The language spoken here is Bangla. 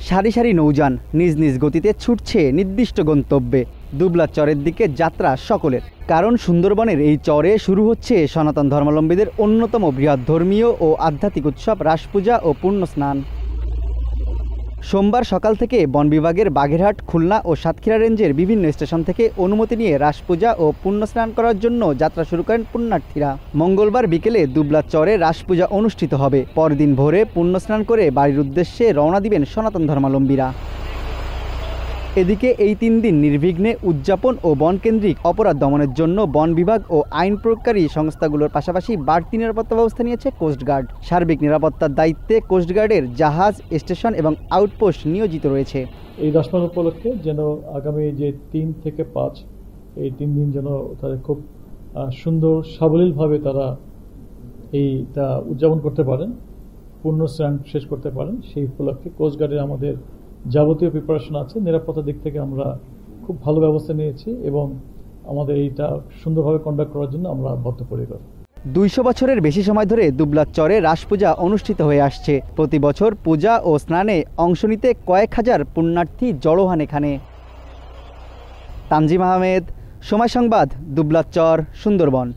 সারি সারি নৌযান নিজ নিজ গতিতে ছুটছে নির্দিষ্ট গন্তব্যে। দুবলা চরের দিকে যাত্রা সকলের, কারণ সুন্দরবনের এই চরে শুরু হচ্ছে সনাতন ধর্মাবলম্বীদের অন্যতম বৃহৎ ধর্মীয় ও আধ্যাত্মিক উৎসব রাস পূজা ও পুণ্য স্নান। সোমবার সকাল থেকে বন বিভাগের বাগেরহাট, খুলনা ও সাতক্ষীরা রেঞ্জের বিভিন্ন স্টেশন থেকে অনুমতি নিয়ে রাস পূজা ও পুণ্য স্নান করার জন্য যাত্রা শুরু করেন পুণ্যার্থীরা। মঙ্গলবার বিকেলে দুবলা চরে রাস পূজা অনুষ্ঠিত হবে। পরদিন ভোরে পুণ্য স্নান করে বাড়ির উদ্দেশ্যে রওনা দিবেন সনাতন ধর্মাবলম্বীরা। এদিকে এই 3 দিন নির্বিঘ্নে উদযাপন ও বনকেন্দ্রিক অপরাধ দমনের জন্য বন বিভাগ ও আইন প্রয়োগকারী সংস্থাগুলোর পাশাপাশি বাড়তি নিরাপত্তা ব্যবস্থা নিয়েছে কোস্টগার্ড। সার্বিক নিরাপত্তার দায়িত্বে কোস্টগার্ডের জাহাজ, স্টেশন এবং আউটপোস্ট নিয়োজিত রয়েছে। এই রাস পূজা উপলক্ষে যেন আগামী যে 3 থেকে 5 এই 3 দিন যেন তাদের খুব সুন্দর সাবলীলভাবে তারা এইটা উদযাপন করতে পারেন, পূর্ণ স্নান শেষ করতে পারেন, সেই উপলক্ষে কোস্টগার্ডের আমাদের যাবতীয় প্রিপারেশন আছে। নিরাপত্তার দিক থেকে আমরা খুব ভালো ব্যবস্থা নিয়েছি এবং আমাদের এইটা সুন্দরভাবে কন্ডাক্ট করার জন্য আমরা বদ্ধপরিকর। 200 বছরের বেশি সময় ধরে দুবলা চরে রাস পূজা অনুষ্ঠিত হয়ে আসছে। প্রতি বছর পূজা ও স্নানে অংশ নিতে কয়েক হাজার পুণ্যার্থী জড়ো হন এখানে। তানজিম আহমেদ, সময় সংবাদ, দুবলা চর, সুন্দরবন।